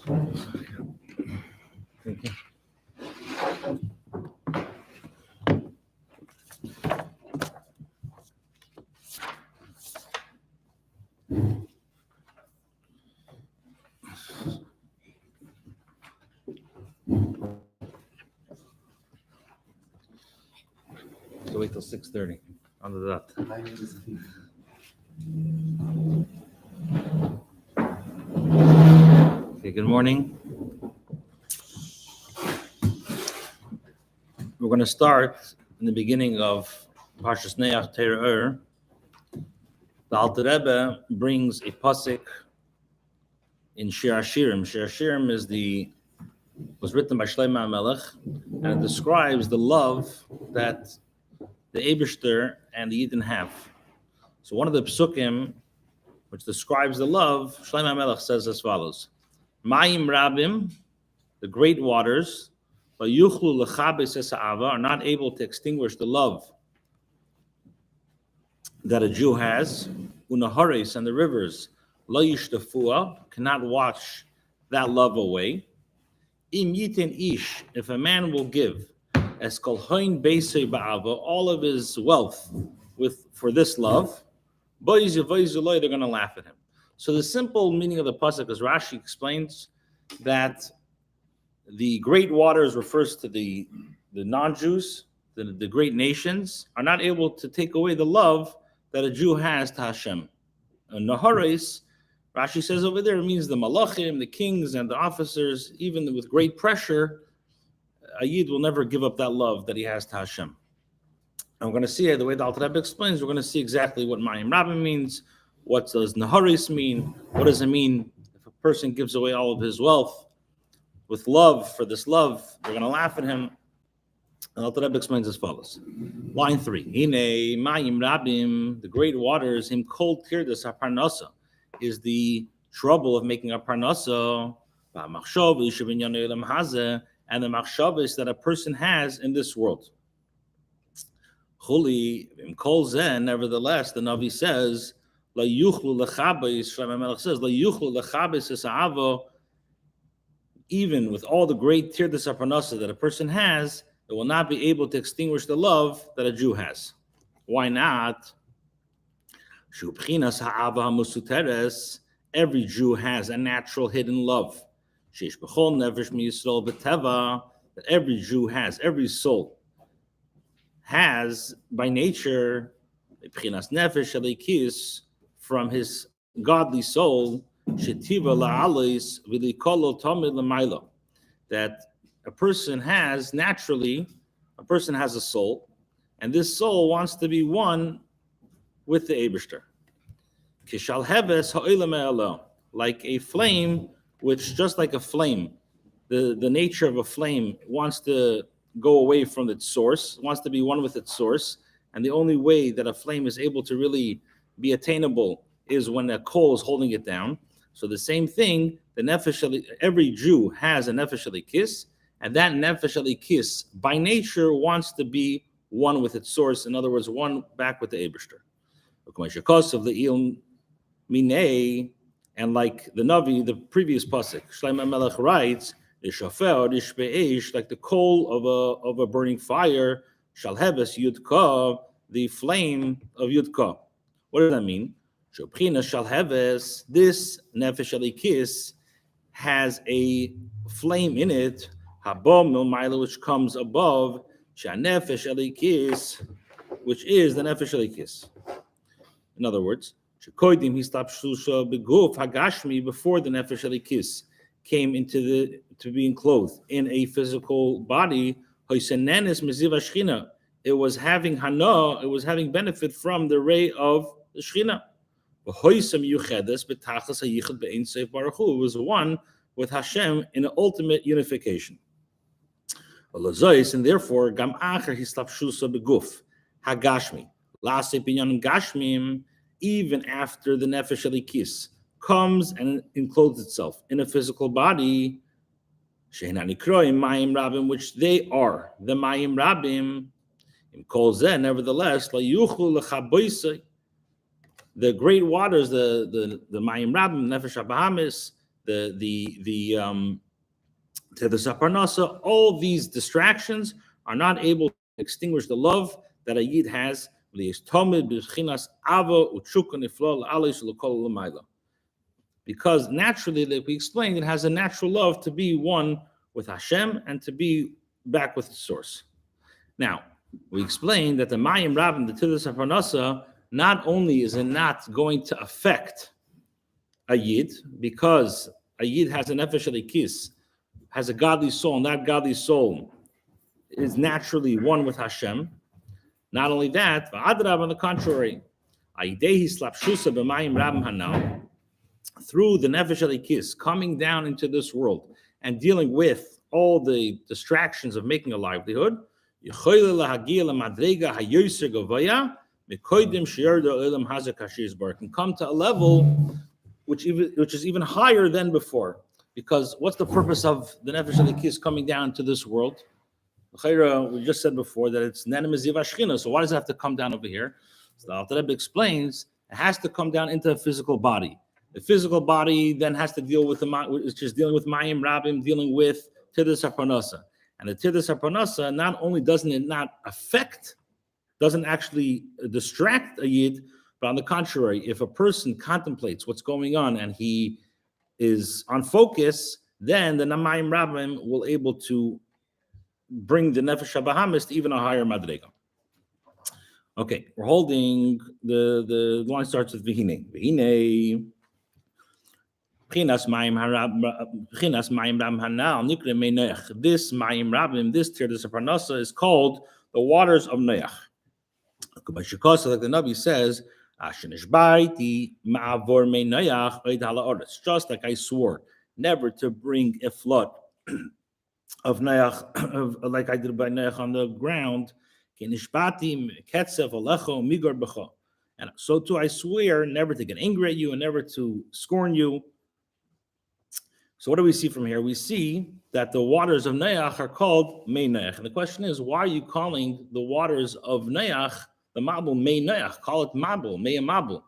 Thank you. So wait till 6:30 on the dot. Okay, good morning. We're going to start in the beginning of Parshas Noach Torah. The Alter Rebbe brings a pasuk in Shir Hashirim. Shir Hashirim was written by Shloimy HaMelech, and it describes the love that the Eibishter and the Yidden have. So one of the psukim which describes the love, Shloimy HaMelech says as follows: Mayim Rabim, the great waters, are not able to extinguish the love that a Jew has. Unahares, and the rivers, lo yishtafua, cannot wash that love away. Im yitin ish, if a man will give, as kol hoin beisei ba'ava, all of his wealth for this love, they're going to laugh at him. So the simple meaning of the pasuk, as Rashi explains, that the great waters refers to the non-Jews, the great nations, are not able to take away the love that a Jew has to Hashem. And Nahares, Rashi says over there, it means the malachim, the kings, and the officers. Even with great pressure, a Yid will never give up that love that he has to Hashem. And we're going to see the way the Alter Rebbe explains. We're going to see exactly what Mayim Rabim means. What does Naharis mean? What does it mean if a person gives away all of his wealth with love for this love? They're going to laugh at him. And Alter Rebbe explains as follows. Line 3. Hine Mayim Rabim, the great waters, him kol tirdas haparnasa, is the trouble of making a parnasa, and the machshavos that a person has in this world. Chuli kol zen, nevertheless, the Navi says, La yuchlu lechabes, Shloimy HaMelech says, La yuchlu lechabes es ha'avo, even with all the great tirdas haparnasa that a person has, it will not be able to extinguish the love that a Jew has. Why not? Every Jew has a natural hidden love. That every Jew has, every soul has by nature from his godly soul that a person has naturally, a person has a soul, and this soul wants to be one with the Eibishter. Kishal heves ha'olam ha'elo, like a flame, which just like a flame, the nature of a flame wants to go away from its source, wants to be one with its source, and the only way that a flame is able to really be attainable is when a coal is holding it down. So the same thing, the nefesh, every Jew has a nefesh alikis, and that nefesh alikis by nature wants to be one with its source. In other words, one back with the Eibishter. And like the Navi, the previous pasuk, Shloimy HaMelech writes, like the coal of a burning fire, shalheves yudka, the flame of yudka. What does that mean? Shalheves, this nefesh alikis has a flame in it, habom milmaila, which comes above, shanefesh alikis, which is the nefesh alikis. In other words, before the nefesh alikis came to being clothed in a physical body, it was having hana, it was having benefit from the ray of the Shechina. It was one with Hashem in an ultimate unification. And therefore, even after the nefesh alikis comes and encloses itself in a physical body, which they are the mayim rabim, nevertheless, the great waters, the mayim rabim, nefesh habahamis, Parnasa, all these distractions are not able to extinguish the love that a Yid has. Because naturally, like we explained, it has a natural love to be one with Hashem and to be back with the source. Now, we explained that the Mayim Rabim, the Tilas Parnasa, not only is it not going to affect a Yid, because a Yid has an Nefesh Elikis, has a godly soul, and that godly soul is naturally one with Hashem. Not only that, V'adrab, on the contrary, through the Nefesh Elikis, coming down into this world and dealing with all the distractions of making a livelihood, can come to a level which is even higher than before. Because what's the purpose of the Nefesh Elikis coming down to this world? We just said before that it's Nenem Zivashchina, so why does it have to come down over here? So the Alter Rebbe explains it has to come down into a physical body. The physical body then has to deal with which is dealing with Mayim Rabim, dealing with Tidas HaParnasa. And the Tidas HaParnasa, not only doesn't it not affect, doesn't actually distract a Yid, but on the contrary, if a person contemplates what's going on and he is on focus, then the Namayim Rabim will able to bring the Nefesh HaBahamis to even a higher Madrega. Okay, we're holding the line starts with Vihine. Vihine. This Mayim Rabim, this Tiras Parnasa is called the waters of Noach. Like the Nabi says, just like I swore never to bring a flood of Noach, like I did by Noach on the ground. And so too I swear never to get angry at you and never to scorn you. So what do we see from here? We see that the waters of Noach are called Mei Noach. And the question is, why are you calling the waters of Noach, the Mabul, Mei Noach? Call it Mabul, Mei Mabul.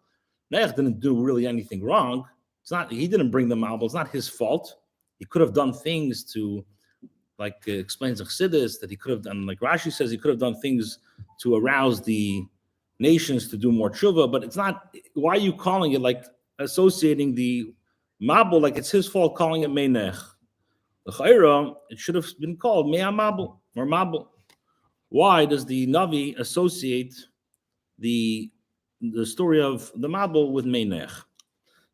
Noach didn't do really anything wrong. He didn't bring the Mabul. It's not his fault. He could have done things to, like explains Chassidus, that he could have done, like Rashi says, he could have done things to arouse the nations to do more tshuva, but it's not, why are you calling it, like associating the Mabul, like it's his fault calling it Meinech? The Chayra, it should have been called Mea Mabul or Mabul. Why does the Navi associate the story of the Mabul with Meinech?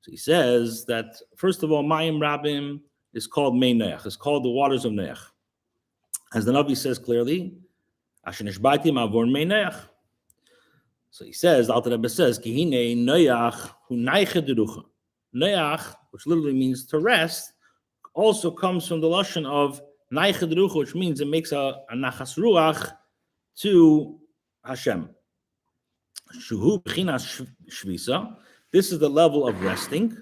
So he says that, first of all, Mayim Rabim is called Meinech, it's called the waters of Noach. As the Navi says clearly, Ashenishbati Mavor Meinech. So he says, the Alter Rebbe says, Kihine Noach hu naiche derucha. Noach, which literally means to rest, also comes from the lashon of naiche derucha, which means it makes a nachas ruach to Hashem. Shuhu b'chinas shvisa. This is the level of resting.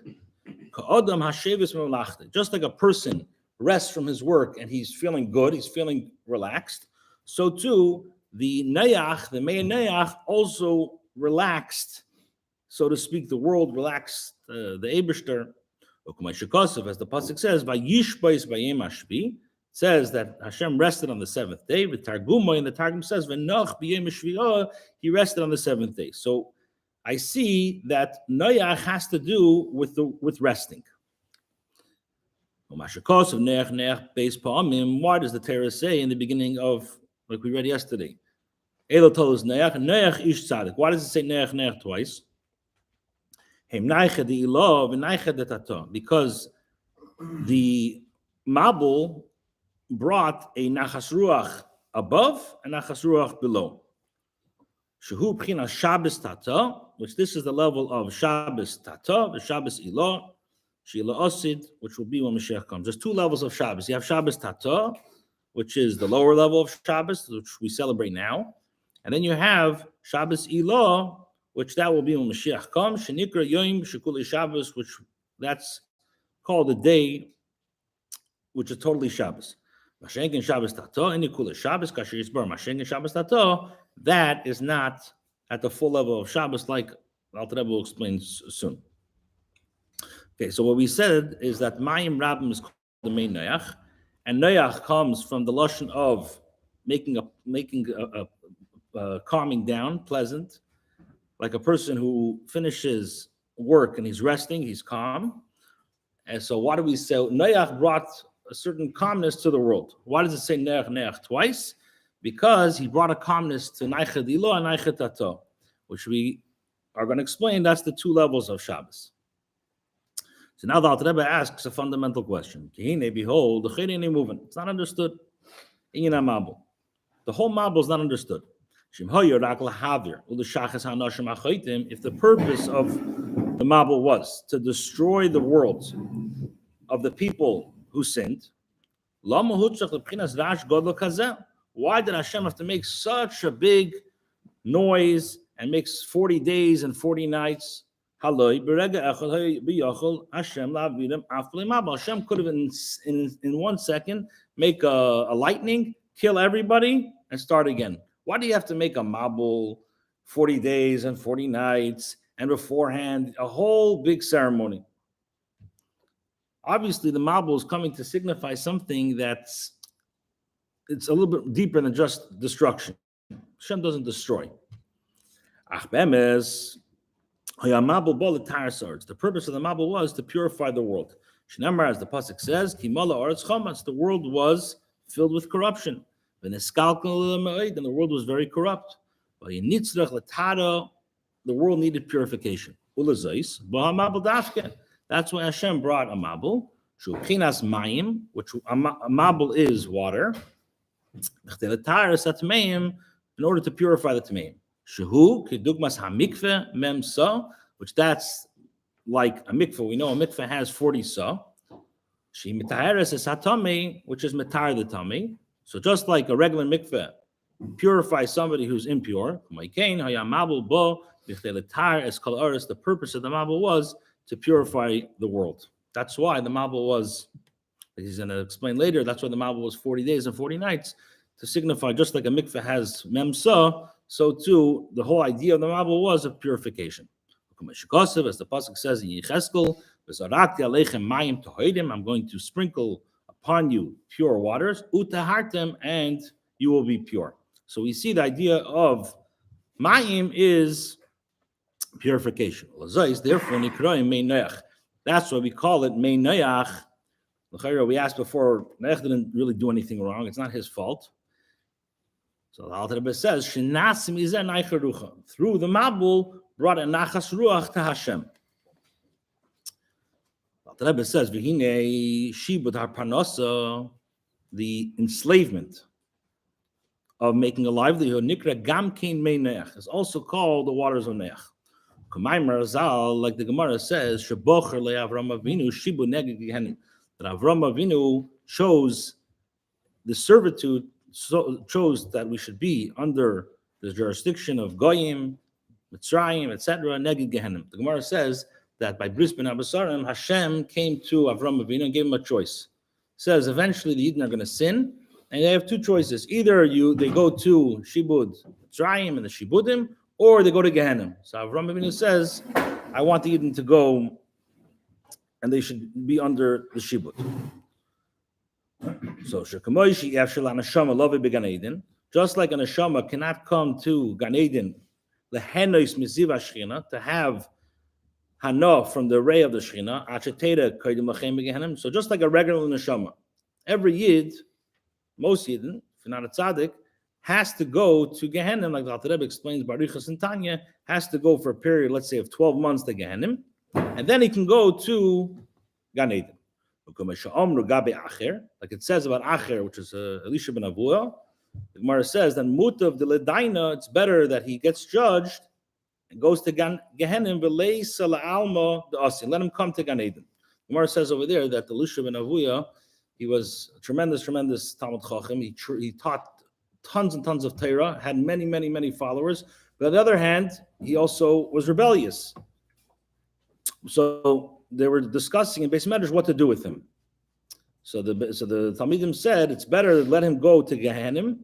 Ka'adam hashevis melachta. Just like a person rests from his work and he's feeling good, he's feeling relaxed, so too the Noach, the Mei Noach, also relaxed, so to speak, the world relaxed, the Eibishter, as the pasuk says, "Vayishbais bayim hashvi," says that Hashem rested on the seventh day. The Targumah in the Targum says, "V'noch b'yem shvi'ah," he rested on the seventh day. So I see that Noach has to do with resting. Why does the Torah say in the beginning of, like we read yesterday, Elo told us Noach ish tzaddik? Why does it say Noach twice? Because the Mabul brought a nachas ruach above and nachas ruach below. Shehu b'chinas Shabbos tata, which this is the level of Shabbos tata, the Shabbos ilah, Sheila Osid, which will be when Mashiach comes. There's two levels of Shabbos. You have Shabbos Tata, which is the lower level of Shabbos, which we celebrate now. And then you have Shabbos Ilah, which that will be when Mashiach comes. Shenikra Yom Shekuli Shabbos, which that's called the day, which is totally Shabbos. Mashenkin Shabbos Tata, Enikula Shabbos, Kasher Yisbar, Mashenkin Shabbos Tata, that is not at the full level of Shabbos, like Alter Rebbe will explain soon. Okay, so what we said is that Mayim Rabim is called the main Noach, and Noach comes from the lashon of making a calming down, pleasant, like a person who finishes work and he's resting, he's calm. And so why do we say Noach brought a certain calmness to the world? Why does it say Noach twice? Because he brought a calmness to Naichet Ilo and Naichet Tato, which we are going to explain. That's the two levels of Shabbos. So now the Alter Rebbe asks a fundamental question. Behold, the Chayrin movement. It's not understood. The whole Mabul is not understood. If the purpose of the Mabul was to destroy the world of the people who sinned, why did Hashem have to make such a big noise and makes 40 days and 40 nights? Hashem could have in 1 second make a lightning, kill everybody, and start again. Why do you have to make a mabul 40 days and 40 nights and beforehand a whole big ceremony? Obviously, the mabul is coming to signify something it's a little bit deeper than just destruction. Hashem doesn't destroy. The purpose of the mabul was to purify the world. As the pasuk says, the world was filled with corruption. And the world was very corrupt. The world needed purification. That's why Hashem brought a mabul, which a mabul is water, in order to purify the tmeim. Which that's like a mikveh. We know a mikveh has 40 sa. Which is metar the tummy. So just like a regular mikveh purifies somebody who's impure, the purpose of the mabul was to purify the world. That's why the mabul was, as he's going to explain later, that's why the mabul was 40 days and 40 nights, to signify just like a mikveh has memsa, so too the whole idea of the mabul was of purification. As the pasuk says in Yecheskel, I'm going to sprinkle upon you pure waters, utahartem, and you will be pure. So we see the idea of mayim is purification. Therefore, that's why we call it Mein Noach. We asked before, Noach didn't really do anything wrong. It's not his fault. So the Alter Rebbe says, through the Mabul brought a nachas ruach to Hashem. The Alter Rebbe says, the enslavement of making a livelihood, nikra gamkein mei Noach, is also called the waters of Noach. Like the Gemara says, Shebocher le'Avram Avinu shibu neged gehenim, that Avram Avinu chose the servitude, chose that we should be under the jurisdiction of Goyim, Mitzrayim, etc. Neged gehenim. The Gemara says that by Bris ben Abasarim, Hashem came to Avram Avinu and gave him a choice. It says eventually the Yidden are going to sin, and they have two choices: either they go to Shibud Mitzrayim and the Shibudim, or they go to Gehenim. So Avram Avinu says, I want the Yidden to go, and they should be under the Shibud. So just like a neshama cannot come to Gan Eden, to have hana from the ray of the Shechina, so just like a regular neshama, every Yid, most Yidden, if you're not a tzaddik, has to go to Gehenim, like the Alter Rebbe explains, Barichas and Tanya, has to go for a period, let's say, of 12 months to Gehenim, and then he can go to Gan Eden. Like it says about Acher, which is Elisha ben Avuah, the Gemara says that Mutav de Ledaina, it's better that he gets judged and goes to Gehenim, let him come to Gan Eden. The Gemara says over there that Elisha ben Avuah, he was a tremendous Talmud Chacham. He taught tons and tons of Torah, had many followers. But on the other hand, he also was rebellious. So they were discussing in Beis Medrash what to do with him. So the Talmidim said it's better to let him go to Gehenim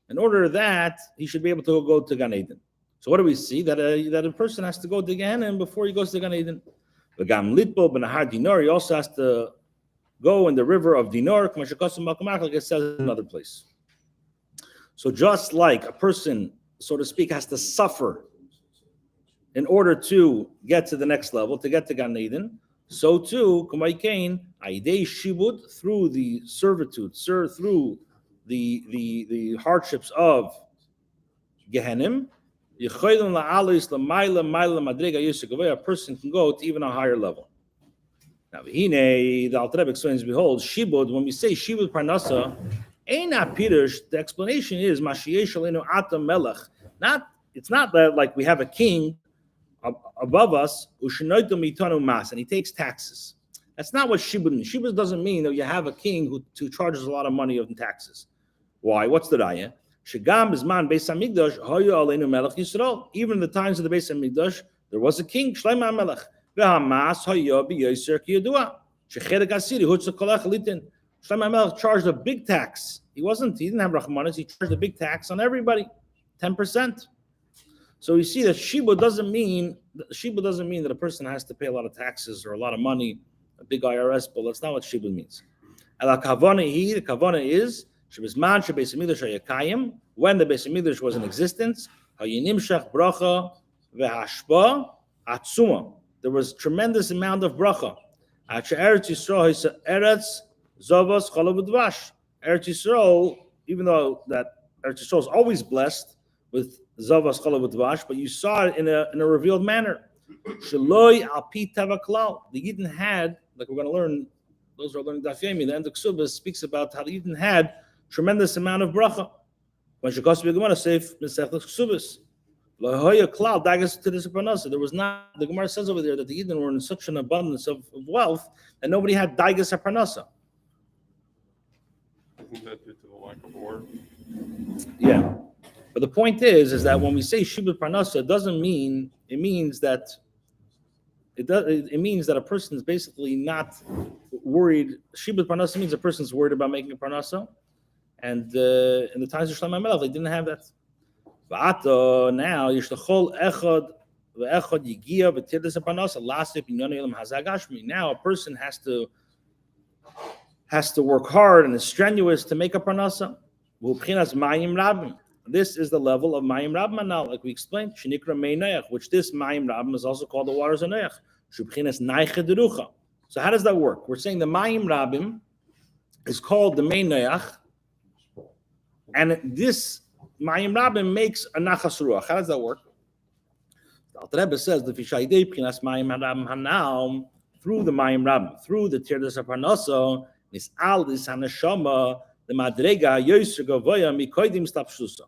in order that he should be able to go to Gan Eden. So what do we see? That a person has to go to Gehenim before he goes to Gan Eden. V'gam litbo b'nahar dinar. He also has to go in the river of dinar, like it says in another place. So just like a person, so to speak, has to suffer in order to get to the next level, to get to Gan Eden, so too, Kumaykain, Aidei Shibud, through the servitude, through the hardships of Gehenim, a person can go to even a higher level. Now, the Alter Rebbe explains, behold, Shibud, when we say Shibud Parnasa, Eina Pirush, the explanation is, Mashiesh Alenu Atam Melech. It's not that like we have a king above us, and he takes taxes. That's not what Shibud means. Shibud doesn't mean that you have a king who charges a lot of money in taxes. Why? What's the raya? Shagam Bisman Beis Hamikdash Hoya Aleinu Melech Yisrael. Even in the times of the Beis Hamikdash, there was a king, Shloimy Melech. VeHamas Hoya BiYoser Kiyadua. Shecheder Gasiri Hutza Kolach Litin. Shloimy Melech charged a big tax. He didn't have Rachmanis. He charged a big tax on everybody, 10%. So you see that Shibud doesn't mean that a person has to pay a lot of taxes or a lot of money, a big IRS bill. That's not what Shibud means. The kavana is when the Beis Hamikdash was in existence, there was tremendous amount of bracha. Eretz Yisrael, even though that Eretz Yisrael is always blessed with Zavas Chala V'Dvash, but you saw it in a revealed manner. Shaloi al pi tava klal. The Yidden had, like we're going to learn, those who are learning Daf Yomi, the end of Ksubas speaks about how the Yidden had tremendous amount of bracha. When Shekos B'Gemara Seif Mesech Ksubas, Lahoya klal dagas to this parnasa. There was not. The Gemara says over there that the Yidden were in such an abundance of wealth that nobody had dagas parnasa. Isn't that due to the lack of war? Yeah. But the point is that when we say Shibud Parnasa, it doesn't mean it means that a person is basically not worried. Shibud Parnasa means a person's worried about making a Parnasa, and in the times of Shloimy Melech, they didn't have that. Now Yishlachol Echad ve'Echad Yigia v'Tirdas Parnasa Lasip Inyan Elam Hazagashmi. Now a person has to work hard and is strenuous to make a Parnasa. V'Ubchinas Mayim Rabim. This is the level of Mayim Rabim now, like we explained, Shenikra Mei Noach, which this Mayim Rabim is also called the waters of Noach. Shubchinas Naiche Derucha. So how does that work? We're saying the Mayim Rabim is called the Mei Noach, and this Mayim Rabim makes a Nachas Ruach. How does that work? The Alter Rebbe says the Fishaydei Bchinas Mayim Rabim Hanam, through the Mayim Rabim, through the Tirdas Parnasa, this Al this Hanashama, the Madrega Yoser Gavoya Mikoidim Stapshusa.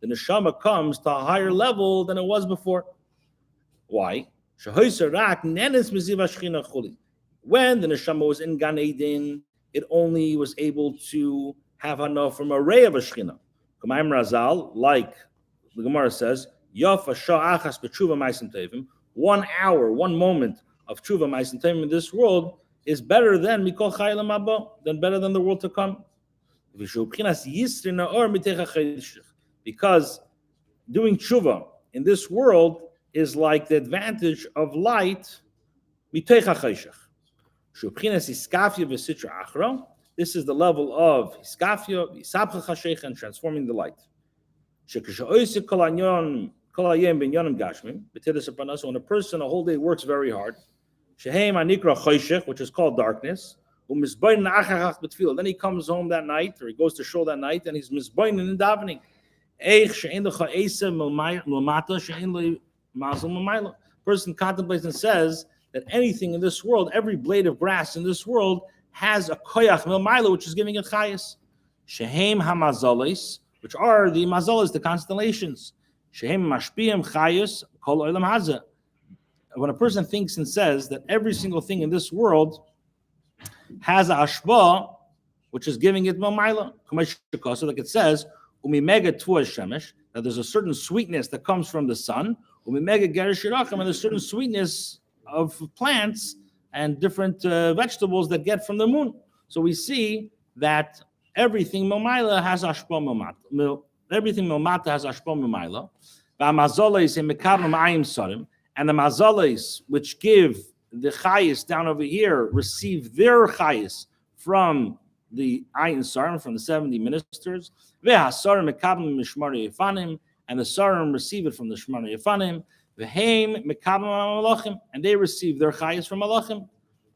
The neshama comes to a higher level than it was before. Why? When the neshama was in Gan Eden, it only was able to have enough from a ray of a shechina. K'mayim Razal, like the Gemara says, Yafa sha'achas b'tshuva ma'asim tevim. 1 hour, 1 moment of tshuva ma'asim tevim in this world is better than mikol chayalam haba, than better than the world to come. Because doing tshuva in this world is like the advantage of light. This is the level of hiskafia, and transforming the light. When a person a whole day works very hard, which is called darkness, then he comes home that night, or he goes to shul that night, and he's misbayin in davening. Person contemplates and says that anything in this world, every blade of grass in this world, has a koyach milmaila, which is giving it chayas. Shehem hamazalis, which are the mazalis, the constellations. Shehem mashpiyim chayas kol olam hazeh. When a person thinks and says that every single thing in this world has a ashba, which is giving it milmaila, so like it says, umimega tuas shemesh, that there's a certain sweetness that comes from the sun, umimega gerish yirachim, and there's a certain sweetness of plants and different vegetables that get from the moon. So we see that everything milmaila has ashba milmata. Everything milmata has ashba milmaila. And the mazalis which give the chayis down over here receive their chayis from the Ayin Sarim, from the 70 ministers. Ve'hasarim mekablim mishmari yifanim, and the Sarim receive it from the Shmari Yifanim. Ve'heim mekablim malachim, and they receive their chayis from malachim.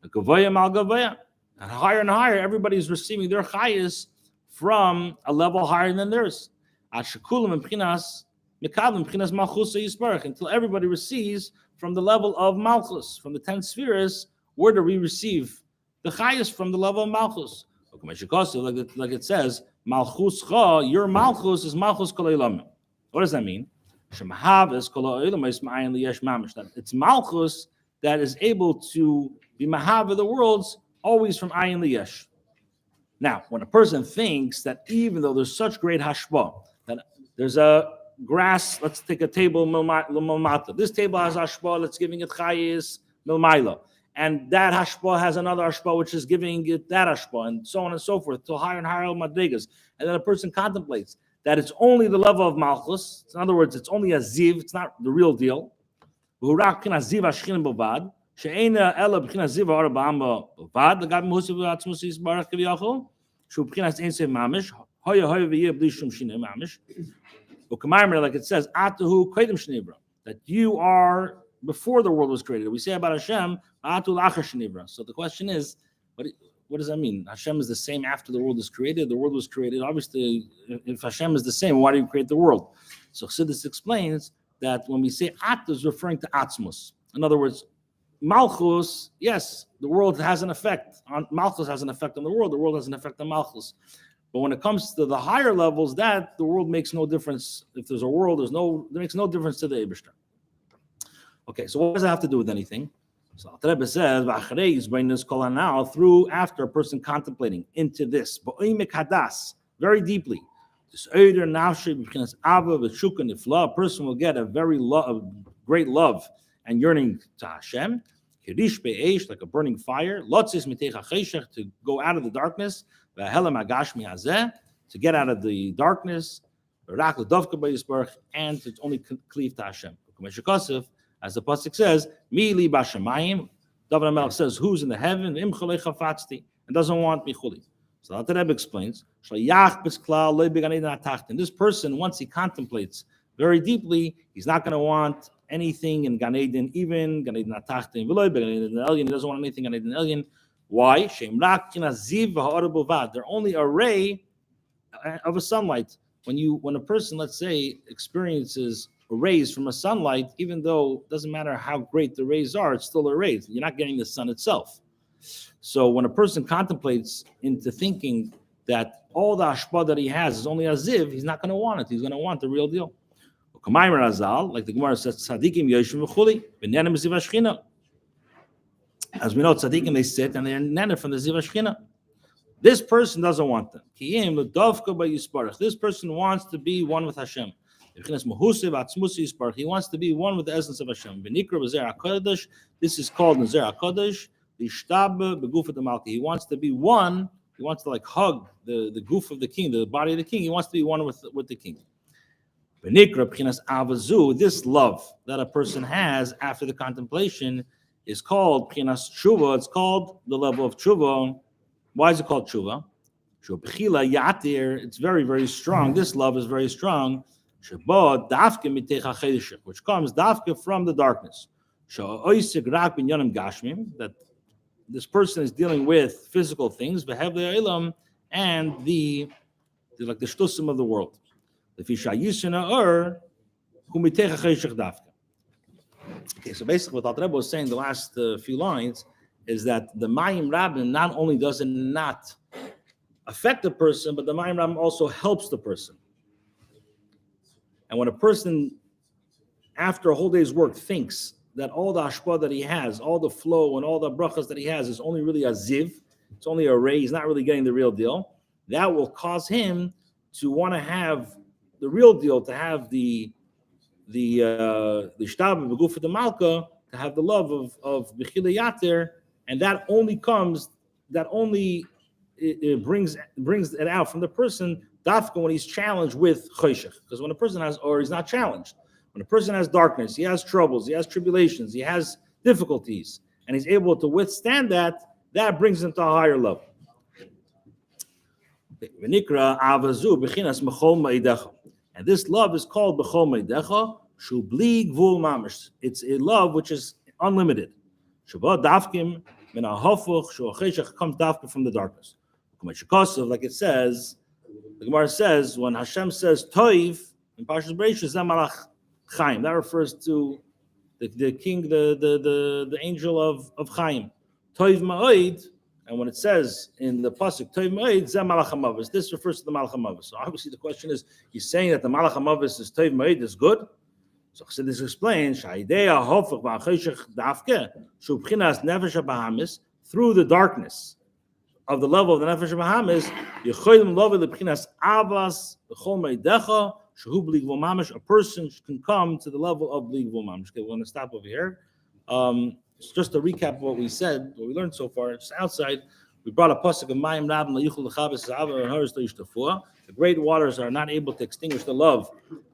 Gavaya mal gavaya, and higher, everybody's receiving their chayis from a level higher than theirs. Ashakulam and Pchinas mekablim Pchinas malchus yisbarach, until everybody receives from the level of malchus, from the 10 spheres. Where do we receive the chayis? From the level of malchus. Like it says, malchus cha, your malchus is malchus kol olam. What does that mean? That it's malchus that is able to be mahav of the worlds always from ayin liyesh. Now, when a person thinks that even though there's such great hashba, that there's a grass, let's take a table milmata. This table has hashba that's giving it chayis milmaila. And that hashpa has another hashpa which is giving it that hashpa, and so on and so forth, till higher and higher madrigas. And then a person contemplates that it's only the level of malchus. In other words, it's only a ziv, it's not the real deal. Like it says, that you are before the world was created. We say about Hashem, so the question is, what does that mean? Hashem is the same after the world is created. The world was created. Obviously, if Hashem is the same, why do you create the world? So Chassidus explains that when we say At, is referring to Atzmus. In other words, Malchus, yes, the world has an effect. Malchus has an effect on the world has an effect on Malchus. But when it comes to the higher levels, that the world makes no difference. If there's a world, there makes no difference to the Eibishter. Okay, so what does that have to do with anything? So the Rebbe says, now through after a person contemplating into this, very deeply, a person will get a great love and yearning to Hashem, like a burning fire, to go out of the darkness, to get out of the darkness, and to only cleave to Hashem. As the pasuk says, "Mili b'shamayim." David HaMelech says, "Who's in the heaven?" And doesn't want michuli. So the Rebbe explains, and this person, once he contemplates very deeply, he's not going to want anything in Gan Eden, even Gan Eden Atachtin, he doesn't want anything in Gan Eden Elyon. Why? They're only a ray of a sunlight. When a person, let's say, experiences rays from a sunlight, even though it doesn't matter how great the rays are, it's still a ray. You're not getting the sun itself. So when a person contemplates into thinking that all the ashpa that he has is only a ziv, he's not going to want it. He's going to want the real deal. Like the Gemara says, tzadikim yoshim v'chuli, b'nenem ziv hashchina. As we know, tzadikim, they sit and they're nenem from the ziv hashchina. This person doesn't want them. This person wants to be one with Hashem. He wants to be one with the essence of Hashem. This is called Nazer HaKodesh. He wants to be one. He wants to hug the goof of the king, the body of the king. He wants to be one with the king. This love that a person has after the contemplation is called Pchinas Tshuva. It's called the level of Tshuva. Why is it called Tshuva? It's very, very strong. This love is very strong. Which comes dafke from the darkness. That this person is dealing with physical things, and the shtusim of the world. Okay, so basically what Rebbe was saying the last few lines is that the Mayim Rabbim not only does it not affect the person, but the Mayim Rabbim also helps the person. And when a person, after a whole day's work, thinks that all the ashpa that he has, all the flow and all the brachas that he has is only really a ziv, it's only a ray, he's not really getting the real deal, that will cause him to want to have the real deal, to have the shtab of the guf of the malka, to have the love of b'chila yater, and that only it brings it out from the person dafka when he's challenged with choshech. Because when a person he's not challenged, when a person has darkness, he has troubles, he has tribulations, he has difficulties, and he's able to withstand that, that brings him to a higher level. And this love is called b'chol meidecha, shu bli gvul mamish. It's a love which is unlimited. Shabbat dafkim min hahofuch shu acheshach comes dafka from the darkness. Like it says, the Gemara says, when Hashem says toiv in Parshas Bereishis, Zamalach Chaim, that refers to the king, the angel of Chaim. Toiv ma'oid, and when it says in the pasuk toiv ma'oid, Zamalach Hamavis, this refers to the Malach Hamavis. So obviously the question is, he's saying that the Malach Hamavis is toiv ma'oid is good. So this explains through the darkness of the level of the nefesh Bahamis, a person can come to the level of bli gvul mamish. Okay, we're going to stop over here. Just to recap what we said, what we learned so far. Just outside, we brought a pasuk of Mayim Rabin LaYichul L'Chabes Za'ava and Haris LaYishtafua. The great waters are not able to extinguish the love,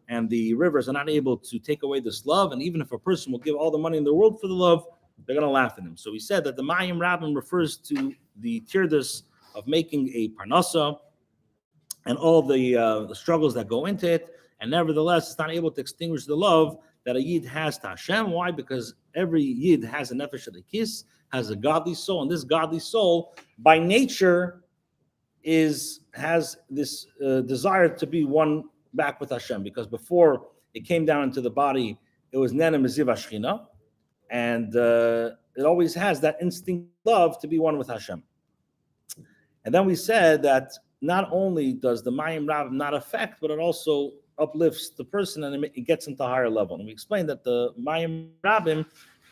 and the rivers are not able to take away this love. And even if a person will give all the money in the world for the love, they're going to laugh at him. So we said that the Mayim Rabin refers to the tirdas of making a parnasa and all the struggles that go into it, and nevertheless, it's not able to extinguish the love that a yid has to Hashem. Why? Because every yid has a nefesh adikis, has a godly soul, and this godly soul, by nature, has this desire to be one back with Hashem. Because before it came down into the body, it was nena meziv ashchina, and it always has that instinct love to be one with Hashem. And then we said that not only does the Mayim Rab not affect, but it also uplifts the person and it gets into a higher level. And we explained that the Mayim Rabim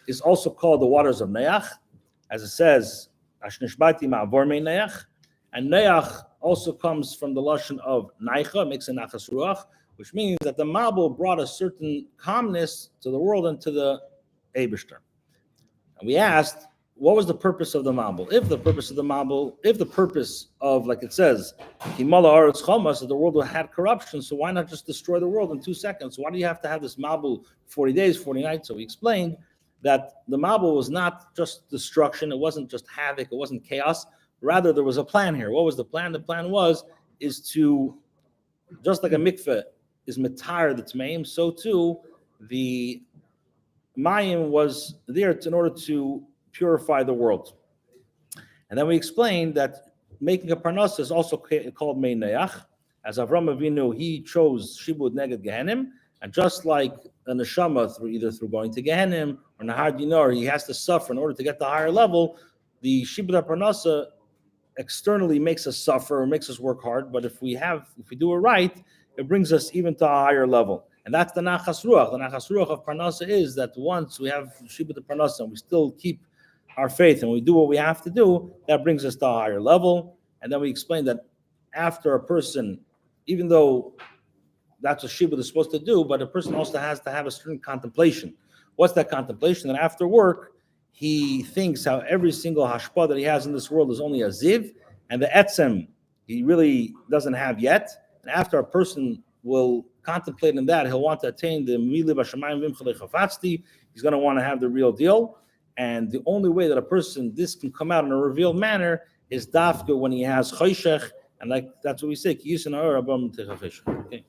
is also called the waters of Noach, as it says, Ashnishbati ma'avor mei Noach. And Noach also comes from the lashon of Naicha, makes a nachas ruach, which means that the Mabul brought a certain calmness to the world and to the Eibishter. And we asked, what was the purpose of the Mabul? If the purpose of, like it says, Himala Aretz Chomas, that the world had corruption, so why not just destroy the world in 2 seconds? Why do you have to have this Mabul 40 days, 40 nights? So we explained that the Mabul was not just destruction, it wasn't just havoc, it wasn't chaos. Rather, there was a plan here. What was the plan? The plan is to, just like a mikveh is mitar the tmeim, so too the mayim was there in order to purify the world. And then we explained that making a parnas is also called mei Noach. As Avram Avinu, he chose shibud neged Gehenim, and just like a neshama, either through going to Gehenim or Nahar Dinar, he has to suffer in order to get the higher level. The shibud parnasa externally makes us suffer or makes us work hard, but if we do it right, it brings us even to a higher level. And that's the nachas ruach. The nachas ruach of parnasa is that once we have shibud parnasa and we still keep our faith and we do what we have to do, that brings us to a higher level. And then we explained that after a person, even though that's what shibud is supposed to do, but a person also has to have a certain contemplation. What's that contemplation? And after work, he thinks how every single hashpah that he has in this world is only a ziv, and the etzem he really doesn't have yet. And after a person will contemplate in that, he'll want to attain the milib hashamayim v'imchalei chafatzti. He's going to want to have the real deal. And the only way that this can come out in a revealed manner is dafka when he has choshech, and that's what we say. Okay.